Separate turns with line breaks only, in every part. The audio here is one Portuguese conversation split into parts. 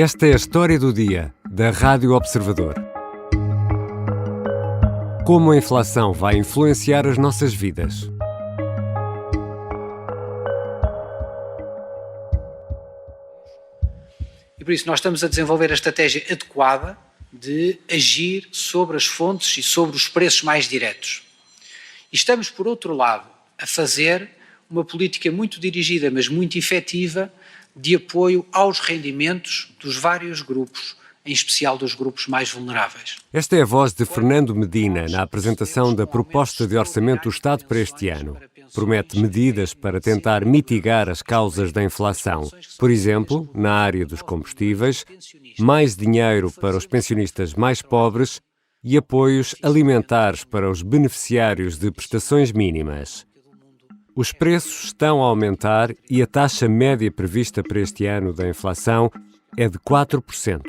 Esta é a história do dia da Rádio Observador. Como a inflação vai influenciar as nossas vidas.
E por isso nós estamos a desenvolver a estratégia adequada de agir sobre as fontes e sobre os preços mais diretos. E estamos, por outro lado, a fazer uma política muito dirigida, mas muito efetiva, de apoio aos rendimentos dos vários grupos, em especial dos grupos mais vulneráveis.
Esta é a voz de Fernando Medina na apresentação da proposta de orçamento do Estado para este ano. Promete medidas para tentar mitigar as causas da inflação. Por exemplo, na área dos combustíveis, mais dinheiro para os pensionistas mais pobres e apoios alimentares para os beneficiários de prestações mínimas. Os preços estão a aumentar e a taxa média prevista para este ano da inflação é de 4%.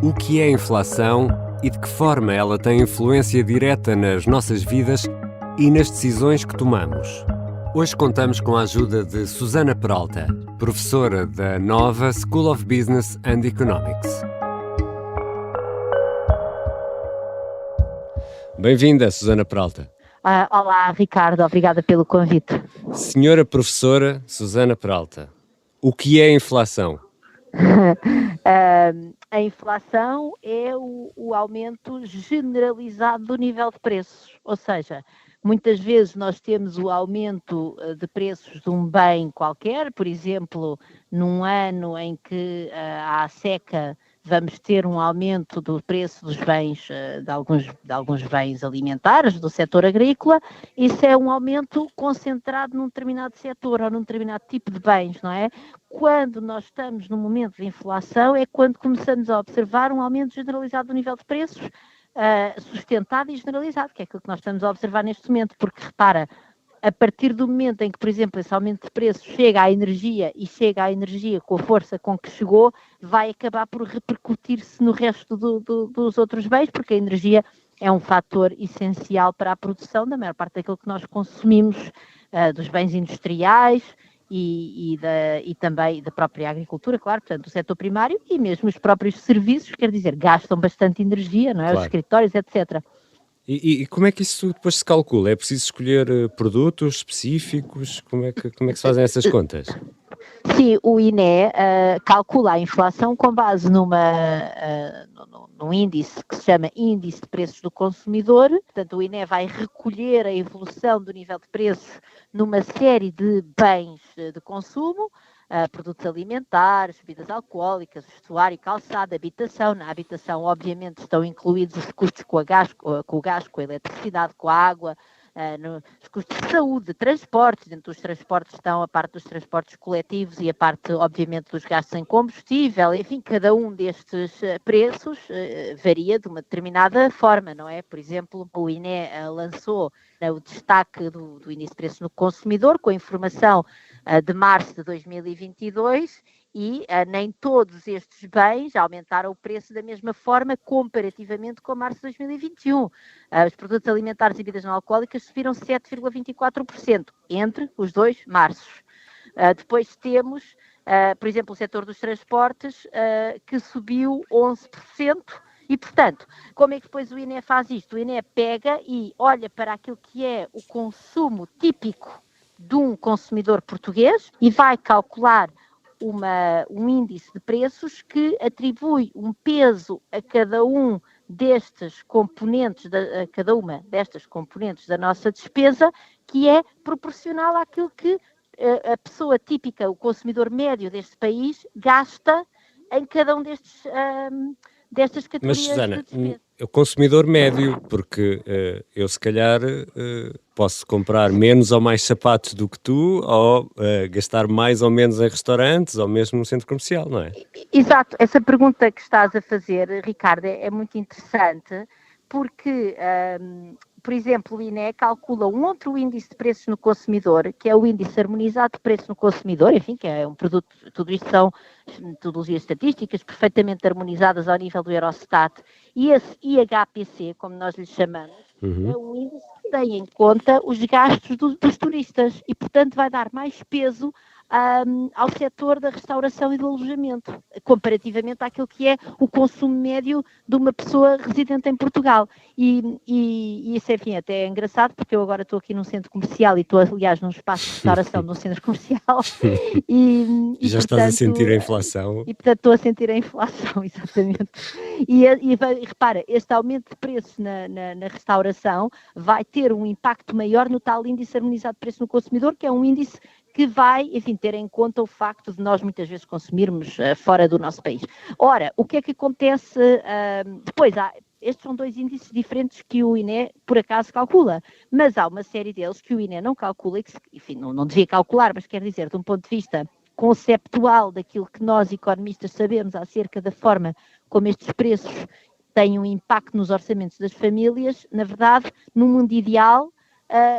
O que é a inflação e de que forma ela tem influência direta nas nossas vidas e nas decisões que tomamos? Hoje contamos com a ajuda de Susana Peralta, professora da Nova School of Business and Economics. Bem-vinda, Susana Peralta.
Olá, Ricardo, obrigada pelo convite.
Senhora professora Susana Peralta, o que é a inflação?
A inflação é o aumento generalizado do nível de preços, ou seja, muitas vezes nós temos o aumento de preços de um bem qualquer, por exemplo, num ano em que há seca, vamos ter um aumento do preço dos bens, de alguns bens alimentares do setor agrícola. Isso é um aumento concentrado num determinado setor ou num determinado tipo de bens, não é? Quando nós estamos num momento de inflação é quando começamos a observar um aumento generalizado do nível de preços, sustentado e generalizado, que é aquilo que nós estamos a observar neste momento, porque repara, a partir do momento em que, por exemplo, esse aumento de preços chega à energia e chega à energia com a força com que chegou, vai acabar por repercutir-se no resto dos outros bens, porque a energia é um fator essencial para a produção da maior parte daquilo que nós consumimos, dos bens industriais e também da própria agricultura, claro, portanto, do setor primário e mesmo os próprios serviços, quer dizer, gastam bastante energia, não é? Claro. Os escritórios, etc.
E como é que isso depois se calcula? É preciso escolher produtos específicos? Como é que se fazem essas contas?
Sim, o INE calcula a inflação com base num índice que se chama Índice de Preços do Consumidor. Portanto, o INE vai recolher a evolução do nível de preços numa série de bens de consumo, produtos alimentares, bebidas alcoólicas, vestuário, calçado, habitação. Na habitação, obviamente, estão incluídos os custos com o gás, com a eletricidade, com a água, os custos de saúde, de transportes. Dentro dos transportes estão a parte dos transportes coletivos e a parte, obviamente, dos gastos em combustível. Enfim, cada um destes preços varia de uma determinada forma, não é? Por exemplo, o INE lançou o destaque do índice de preços no consumidor, com a informação de março de 2022, e nem todos estes bens aumentaram o preço da mesma forma comparativamente com março de 2021. Os produtos alimentares e bebidas não alcoólicas subiram 7,24% entre os dois marços. Depois temos, por exemplo, o setor dos transportes, que subiu 11%. E, portanto, como é que depois o INE faz isto? O INE pega e olha para aquilo que é o consumo típico de um consumidor português e vai calcular um índice de preços que atribui um peso a cada um destes componentes, a cada uma destas componentes da nossa despesa, que é proporcional àquilo que a pessoa típica, o consumidor médio deste país, gasta em cada um destas categorias.
Mas, Susana,
de despesa.
o consumidor médio, porque eu se calhar posso comprar menos ou mais sapatos do que tu, ou gastar mais ou menos em restaurantes, ou mesmo no centro comercial, não é?
Exato, essa pergunta que estás a fazer, Ricardo, é muito interessante, porque por exemplo, o INE calcula um outro índice de preços no consumidor, que é o índice harmonizado de preços no consumidor, enfim, que é um produto, tudo isto são metodologias estatísticas perfeitamente harmonizadas ao nível do Eurostat, e esse IHPC, como nós lhe chamamos, é um índice que tem em conta os gastos dos turistas e, portanto, vai dar mais peso ao setor da restauração e do alojamento, comparativamente àquilo que é o consumo médio de uma pessoa residente em Portugal. E isso, enfim, até é engraçado, porque eu agora estou aqui num centro comercial e estou, aliás, num espaço de restauração num centro comercial.
E já estás a sentir a inflação.
E, portanto, estou a sentir a inflação, exatamente. E repara, este aumento de preços na restauração vai ter um impacto maior no tal índice harmonizado de preço no consumidor, que é um índice que vai, enfim, ter em conta o facto de nós muitas vezes consumirmos fora do nosso país. Ora, o que é que acontece depois? Estes são dois índices diferentes que o INE, por acaso, calcula, mas há uma série deles que o INE não calcula e que, enfim, não devia calcular, mas quer dizer, de um ponto de vista conceptual daquilo que nós, economistas, sabemos acerca da forma como estes preços têm um impacto nos orçamentos das famílias, na verdade, no mundo ideal,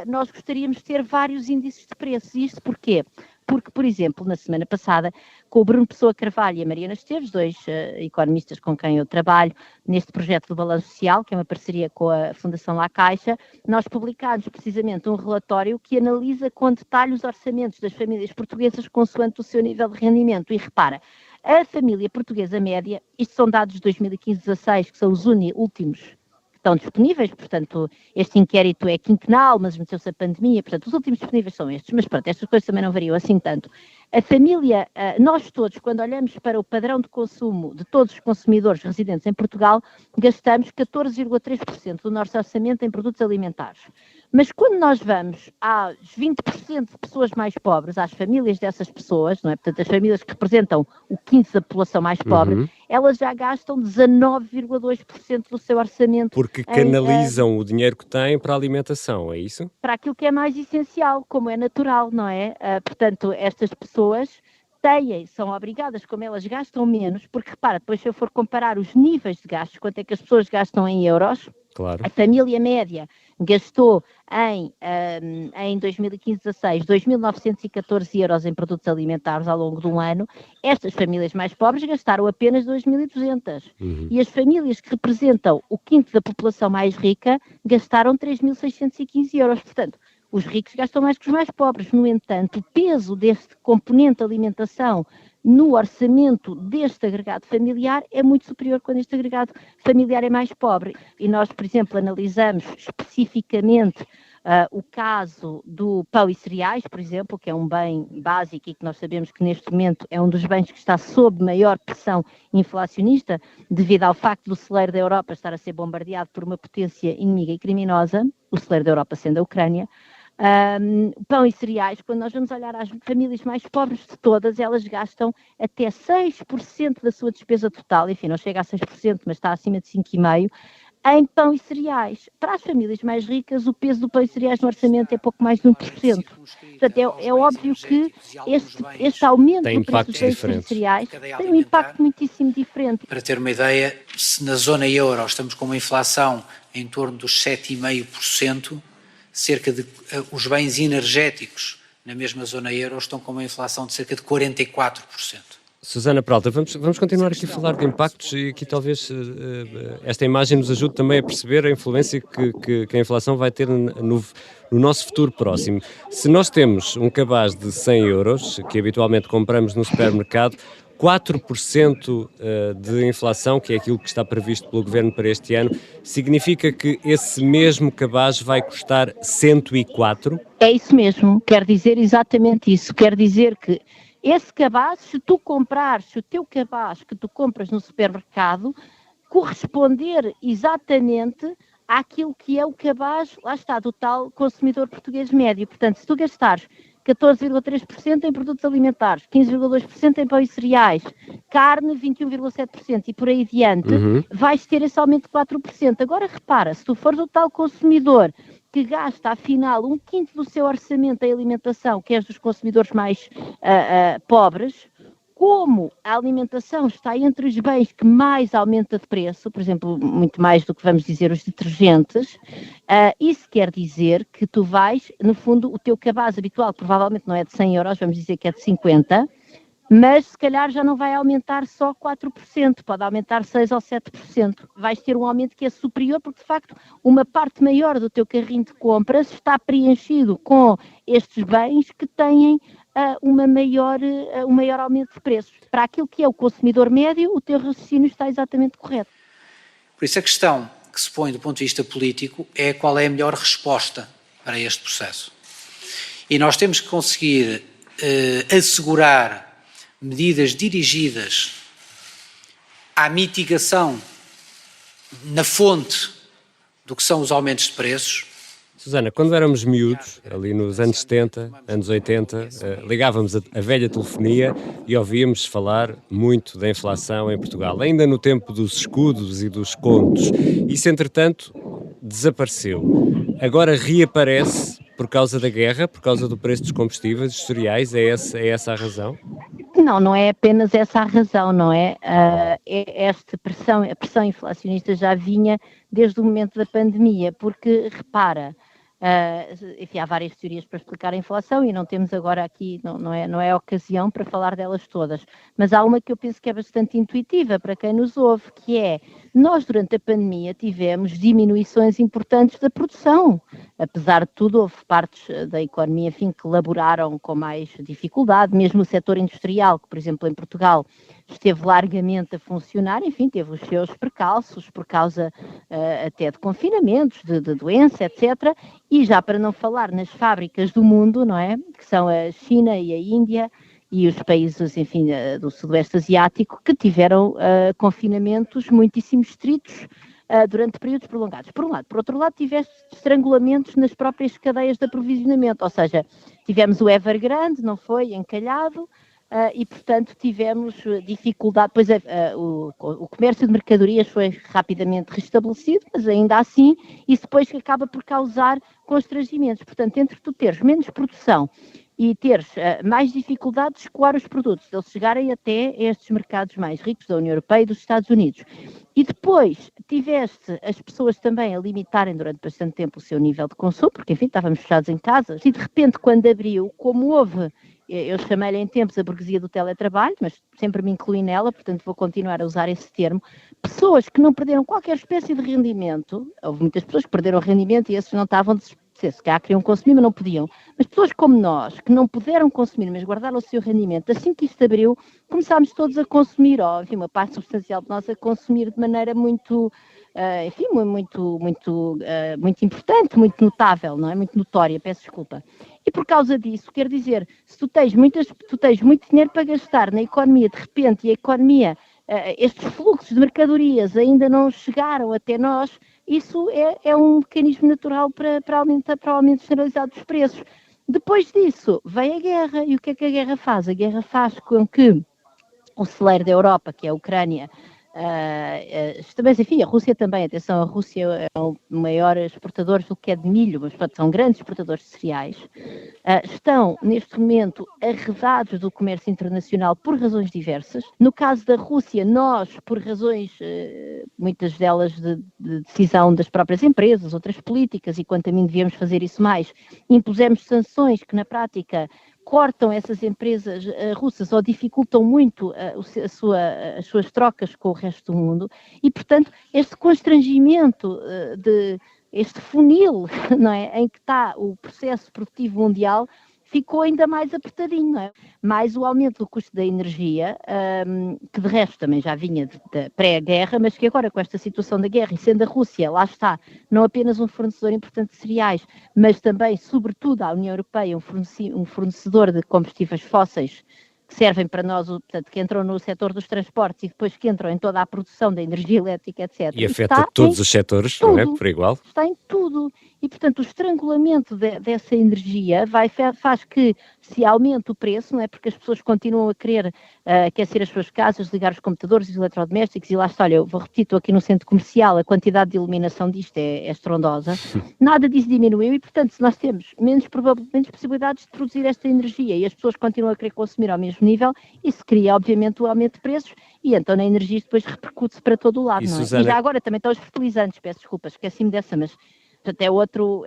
nós gostaríamos de ter vários índices de preços. E isto porquê? Porque, por exemplo, na semana passada, com o Bruno Pessoa Carvalho e a Mariana Esteves, dois economistas com quem eu trabalho neste projeto do Balanço Social, que é uma parceria com a Fundação La Caixa, nós publicámos precisamente um relatório que analisa com detalhe os orçamentos das famílias portuguesas consoante o seu nível de rendimento. E repara, a família portuguesa média, isto são dados de 2015-16, que são os últimos estão disponíveis, portanto, este inquérito é quinquenal, mas meteu-se a pandemia, portanto, os últimos disponíveis são estes, mas pronto, estas coisas também não variam assim tanto. A família, nós todos, quando olhamos para o padrão de consumo de todos os consumidores residentes em Portugal, gastamos 14,3% do nosso orçamento em produtos alimentares. Mas quando nós vamos aos 20% de pessoas mais pobres, às famílias dessas pessoas, não é? Portanto, as famílias que representam o 15% da população mais pobre, elas já gastam 19,2% do seu orçamento.
Porque canalizam o dinheiro que têm para a alimentação, é isso?
Para aquilo que é mais essencial, como é natural, não é? Portanto, estas pessoas são obrigadas, como elas gastam menos, porque repara, depois se eu for comparar os níveis de gastos, quanto é que as pessoas gastam em euros,
claro.
A família média gastou em 2015-16 2.914 euros em produtos alimentares ao longo de um ano. Estas famílias mais pobres gastaram apenas 2.200. E as famílias que representam o quinto da população mais rica gastaram 3.615 euros. Portanto, os ricos gastam mais que os mais pobres. No entanto, o peso deste componente alimentação no orçamento deste agregado familiar é muito superior quando este agregado familiar é mais pobre. E nós, por exemplo, analisamos especificamente o caso do pão e cereais, por exemplo, que é um bem básico e que nós sabemos que neste momento é um dos bens que está sob maior pressão inflacionista, devido ao facto do celeiro da Europa estar a ser bombardeado por uma potência inimiga e criminosa, o celeiro da Europa sendo a Ucrânia. Pão e cereais, quando nós vamos olhar às famílias mais pobres de todas, elas gastam até 6% da sua despesa total, enfim, não chega a 6%, mas está acima de 5,5%, em pão e cereais. Para as famílias mais ricas, o peso do pão e cereais no orçamento é pouco mais de 1%. Portanto, é óbvio que este aumento do preço dos pães e cereais tem um impacto muitíssimo diferente.
Para ter uma ideia, se na zona euro estamos com uma inflação em torno dos 7,5%, cerca de os bens energéticos na mesma zona euro estão com uma inflação de cerca de 44%.
Susana Peralta, vamos continuar aqui a falar de impactos e aqui talvez esta imagem nos ajude também a perceber a influência que a inflação vai ter no nosso futuro próximo. Se nós temos um cabaz de 100 euros, que habitualmente compramos no supermercado, 4% de inflação, que é aquilo que está previsto pelo Governo para este ano, significa que esse mesmo cabaz vai custar 104?
É isso mesmo, quer dizer exatamente isso, quer dizer que esse cabaz, se o teu cabaz que tu compras no supermercado, corresponder exatamente àquilo que é o cabaz, lá está, do tal consumidor português médio. Portanto, se tu gastares 14,3% em produtos alimentares, 15,2% em pão e cereais, carne 21,7% e por aí adiante, vais ter esse aumento de 4%. Agora repara, se tu fores o tal consumidor que gasta, afinal, 1/5 do seu orçamento em alimentação, que és dos consumidores mais pobres, como a alimentação está entre os bens que mais aumenta de preço, por exemplo, muito mais do que vamos dizer os detergentes, isso quer dizer que tu vais, no fundo, o teu cabaz habitual provavelmente não é de 100 euros, vamos dizer que é de 50, mas se calhar já não vai aumentar só 4%, pode aumentar 6% ou 7%. Vais ter um aumento que é superior porque, de facto, uma parte maior do teu carrinho de compras está preenchido com estes bens que têm um maior aumento de preços. Para aquilo que é o consumidor médio, o teu raciocínio está exatamente correto.
Por isso a questão que se põe do ponto de vista político é qual é a melhor resposta para este processo. E nós temos que conseguir assegurar medidas dirigidas à mitigação na fonte do que são os aumentos de preços.
Susana, quando éramos miúdos, ali nos anos 70, anos 80, ligávamos a velha telefonia e ouvíamos falar muito da inflação em Portugal, ainda no tempo dos escudos e dos contos. Isso, entretanto, desapareceu. Agora reaparece por causa da guerra, por causa do preço dos combustíveis, dos cereais, é essa a razão?
Não é apenas essa a razão, não é? A pressão inflacionista já vinha desde o momento da pandemia, porque, repara, enfim, há várias teorias para explicar a inflação e não temos agora aqui, não é ocasião para falar delas todas, mas há uma que eu penso que é bastante intuitiva para quem nos ouve, que é, nós durante a pandemia tivemos diminuições importantes da produção, apesar de tudo houve partes da economia, enfim, que laboraram com mais dificuldade, mesmo o setor industrial, que por exemplo em Portugal esteve largamente a funcionar, enfim, teve os seus percalços por causa até de confinamentos, de doença, etc., e já para não falar nas fábricas do mundo, não é? Que são a China e a Índia e os países, enfim, do Sudoeste Asiático, que tiveram confinamentos muitíssimo estritos durante períodos prolongados. Por um lado. Por outro lado, tiveste estrangulamentos nas próprias cadeias de aprovisionamento, ou seja, tivemos o Evergrande, não foi, encalhado, e, portanto, tivemos dificuldade, pois o comércio de mercadorias foi rapidamente restabelecido, mas ainda assim, isso depois acaba por causar constrangimentos. Portanto, entre tu teres menos produção e teres mais dificuldade de escoar os produtos, de eles chegarem até estes mercados mais ricos da União Europeia e dos Estados Unidos. E depois tiveste as pessoas também a limitarem durante bastante tempo o seu nível de consumo, porque, enfim, estávamos fechados em casa, e de repente, quando abriu, como houve, eu chamei-lhe em tempos a burguesia do teletrabalho, mas sempre me incluí nela, portanto vou continuar a usar esse termo, pessoas que não perderam qualquer espécie de rendimento, houve muitas pessoas que perderam rendimento e esses não estavam se calhar queriam consumir, mas não podiam. Mas pessoas como nós, que não puderam consumir, mas guardaram o seu rendimento, assim que isto abriu, começámos todos a consumir, ou enfim, uma parte substancial de nós a consumir de maneira muito, enfim, muito importante, muito notável, não é? Muito notória, peço desculpa. E por causa disso, quer dizer, se tu tens muito dinheiro para gastar na economia, de repente, e a economia, estes fluxos de mercadorias ainda não chegaram até nós, isso é um mecanismo natural para o aumento generalizado dos preços. Depois disso, vem a guerra. E o que é que a guerra faz? A guerra faz com que o celeiro da Europa, que é a Ucrânia, mas enfim, a Rússia também, atenção, a Rússia é o maior exportador do que é de milho, mas são grandes exportadores de cereais, estão neste momento arredados do comércio internacional por razões diversas. No caso da Rússia, nós, por razões, muitas delas de decisão das próprias empresas, outras políticas, e quanto a mim devíamos fazer isso mais, impusemos sanções que na prática cortam essas empresas russas ou dificultam muito as suas trocas com o resto do mundo e, portanto, este constrangimento este funil, não é, em que está o processo produtivo mundial ficou ainda mais apertadinho, não é? Mais o aumento do custo da energia, que de resto também já vinha da pré-guerra, mas que agora com esta situação da guerra e sendo a Rússia, lá está, não apenas um fornecedor importante de cereais, mas também, sobretudo, a União Europeia, um fornecedor de combustíveis fósseis que servem para nós, portanto, que entram no setor dos transportes e depois que entram em toda a produção da energia elétrica, etc.
E afeta todos os setores, tudo, não é? Por igual.
Está em tudo. E, portanto, o estrangulamento dessa energia faz que se aumente o preço, não é? Porque as pessoas continuam a querer aquecer as suas casas, ligar os computadores e os eletrodomésticos, e lá está, olha, eu vou repetir, estou aqui no centro comercial, a quantidade de iluminação disto é estrondosa. Nada disso diminuiu e, portanto, se nós temos menos possibilidades de produzir esta energia e as pessoas continuam a querer consumir ao mesmo mesmo nível, isso cria, obviamente, o aumento de preços e então na energia depois repercute-se para todo o lado. Não é?
Susana...
E já agora também estão os fertilizantes, peço desculpa, esqueci-me dessa, mas portanto é outro,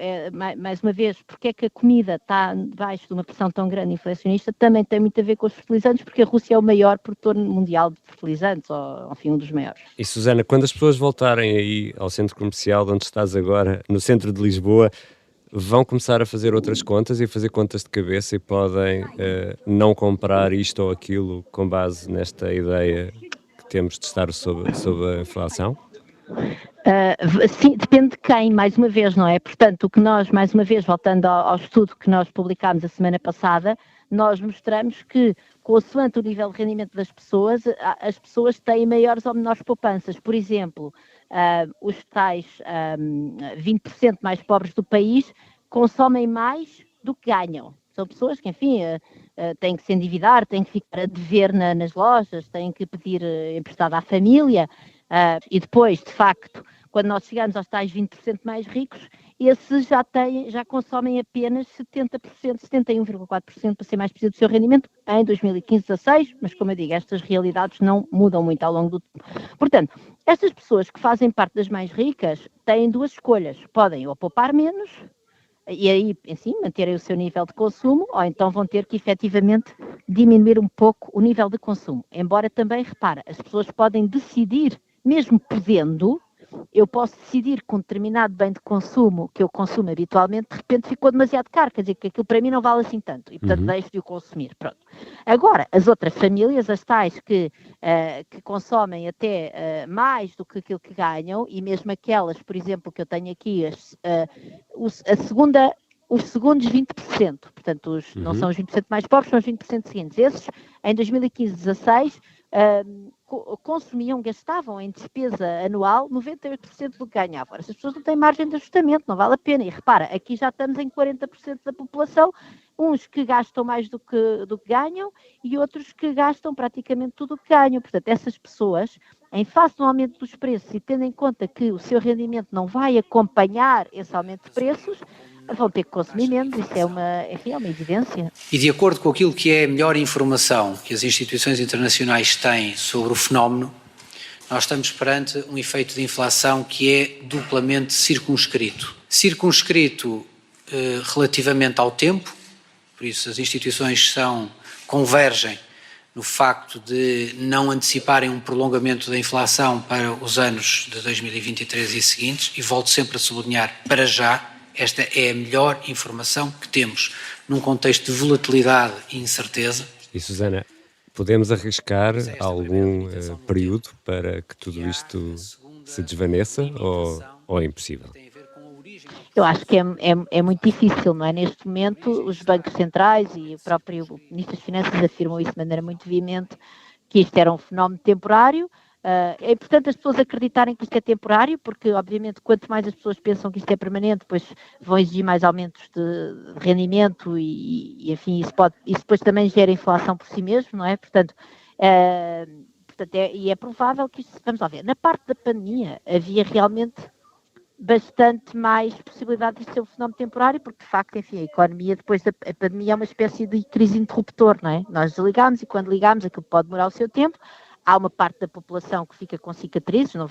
mais uma vez, porque é que a comida está debaixo de uma pressão tão grande inflacionista, também tem muito a ver com os fertilizantes, porque a Rússia é o maior produtor mundial de fertilizantes, ou enfim, um dos maiores.
E Susana, quando as pessoas voltarem aí ao centro comercial onde estás agora, no centro de Lisboa, vão começar a fazer outras contas e a fazer contas de cabeça e podem não comprar isto ou aquilo com base nesta ideia que temos de estar sob a inflação?
Sim, depende de quem, mais uma vez, não é? Portanto, o que nós, mais uma vez, voltando ao estudo que nós publicámos a semana passada, nós mostramos que, consoante o nível de rendimento das pessoas, as pessoas têm maiores ou menores poupanças. Por exemplo, os tais 20% mais pobres do país consomem mais do que ganham. São pessoas que, enfim, têm que se endividar, têm que ficar a dever nas lojas, têm que pedir emprestado à família. E depois, de facto, quando nós chegamos aos tais 20% mais ricos, esses já consomem apenas 70%, 71,4% para ser mais preciso do seu rendimento em 2015-16, mas como eu digo, estas realidades não mudam muito ao longo do tempo. Portanto, estas pessoas que fazem parte das mais ricas têm duas escolhas, podem ou poupar menos, e aí, assim, manterem o seu nível de consumo, ou então vão ter que efetivamente diminuir um pouco o nível de consumo. Embora também, repara, as pessoas podem decidir, mesmo podendo, eu posso decidir que um determinado bem de consumo que eu consumo habitualmente, de repente ficou demasiado caro, quer dizer que aquilo para mim não vale assim tanto, e portanto deixo de o consumir, pronto. Agora, as outras famílias, as tais que consomem até mais do que aquilo que ganham, e mesmo aquelas, por exemplo, que eu tenho aqui, os segundos 20%, portanto, não são os 20% mais pobres, são os 20% seguintes. Esses, em 2015-16, gastavam em despesa anual 98% do que ganhavam. Essas pessoas não têm margem de ajustamento, não vale a pena. E repara, aqui já estamos em 40% da população, uns que gastam mais do que ganham e outros que gastam praticamente tudo o que ganham. Portanto, essas pessoas, em face do aumento dos preços e tendo em conta que o seu rendimento não vai acompanhar esse aumento de preços, vão ter que consumir menos, isso é uma evidência.
E de acordo com aquilo que é a melhor informação que as instituições internacionais têm sobre o fenómeno, nós estamos perante um efeito de inflação que é duplamente circunscrito. Circunscrito relativamente ao tempo, por isso as instituições convergem no facto de não anteciparem um prolongamento da inflação para os anos de 2023 e seguintes, e volto sempre a sublinhar, para já, esta é a melhor informação que temos num contexto de volatilidade e incerteza.
E Susana, podemos arriscar algum período para que tudo isto se desvaneça ou é impossível?
Eu acho que é muito difícil, não é? Neste momento, os bancos centrais e o próprio Ministro das Finanças afirmam isso de maneira muito veemente, que isto era um fenómeno temporário. É importante as pessoas acreditarem que isto é temporário, porque, obviamente, quanto mais as pessoas pensam que isto é permanente, depois vão exigir mais aumentos de rendimento e enfim, isso depois também gera inflação por si mesmo, não é? Portanto, é provável que isto, vamos lá ver, na parte da pandemia havia realmente bastante mais possibilidade de ser um fenómeno temporário, porque de facto, enfim, a economia depois da pandemia é uma espécie de crise interruptor, não é? Nós desligamos e quando ligamos aquilo pode demorar o seu tempo. Há uma parte da população que fica com cicatrizes, não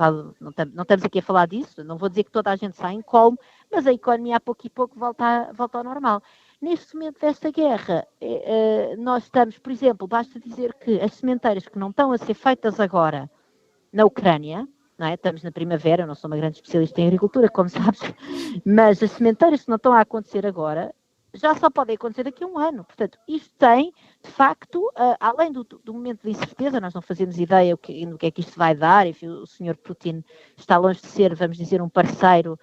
estamos aqui a falar disso, não vou dizer que toda a gente sai incólume, mas a economia a pouco e pouco volta ao normal. Neste momento desta guerra, nós estamos, por exemplo, basta dizer que as sementeiras que não estão a ser feitas agora na Ucrânia, não é? Estamos na primavera, eu não sou uma grande especialista em agricultura, como sabes, mas as sementeiras que não estão a acontecer agora, já só podem acontecer daqui a um ano. Portanto, isto tem, de facto, além do momento de incerteza, nós não fazemos ideia no que é que isto vai dar, enfim, o Sr. Putin está longe de ser, vamos dizer, um parceiro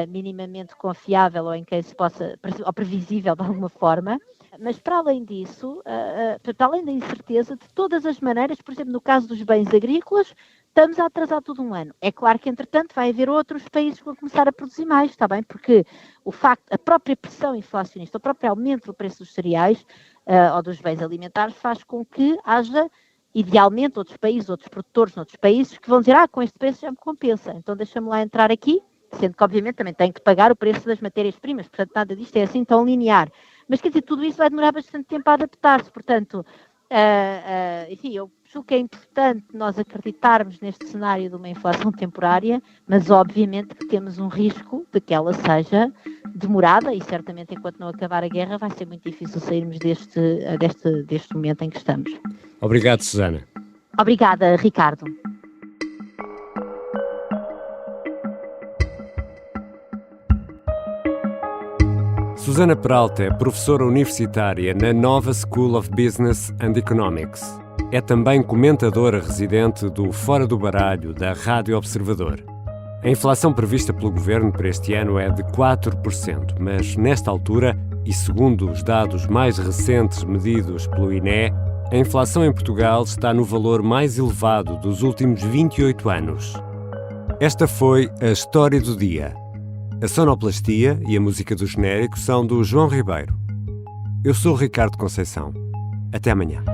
minimamente confiável ou em quem se possa, ou previsível de alguma forma, mas para além disso, para além da incerteza, de todas as maneiras, por exemplo, no caso dos bens agrícolas, estamos a atrasar tudo um ano. É claro que, entretanto, vai haver outros países que vão começar a produzir mais, está bem? Porque a própria pressão inflacionista, o próprio aumento do preço dos cereais ou dos bens alimentares faz com que haja, idealmente, outros países, outros produtores noutros países que vão dizer, com este preço já me compensa, então deixa-me lá entrar aqui, sendo que, obviamente, também tem que pagar o preço das matérias-primas, portanto, nada disto é assim tão linear. Mas, quer dizer, tudo isso vai demorar bastante tempo a adaptar-se, portanto, Enfim, eu julgo que é importante nós acreditarmos neste cenário de uma inflação temporária, mas obviamente que temos um risco de que ela seja demorada e certamente enquanto não acabar a guerra vai ser muito difícil sairmos deste momento em que estamos.
Obrigado, Susana.
Obrigada, Ricardo.
Susana Peralta é professora universitária na Nova School of Business and Economics. É também comentadora residente do Fora do Baralho, da Rádio Observador. A inflação prevista pelo governo para este ano é de 4%, mas nesta altura, e segundo os dados mais recentes medidos pelo INE, a inflação em Portugal está no valor mais elevado dos últimos 28 anos. Esta foi a História do Dia. A sonoplastia e a música do genérico são do João Ribeiro. Eu sou Ricardo Conceição. Até amanhã.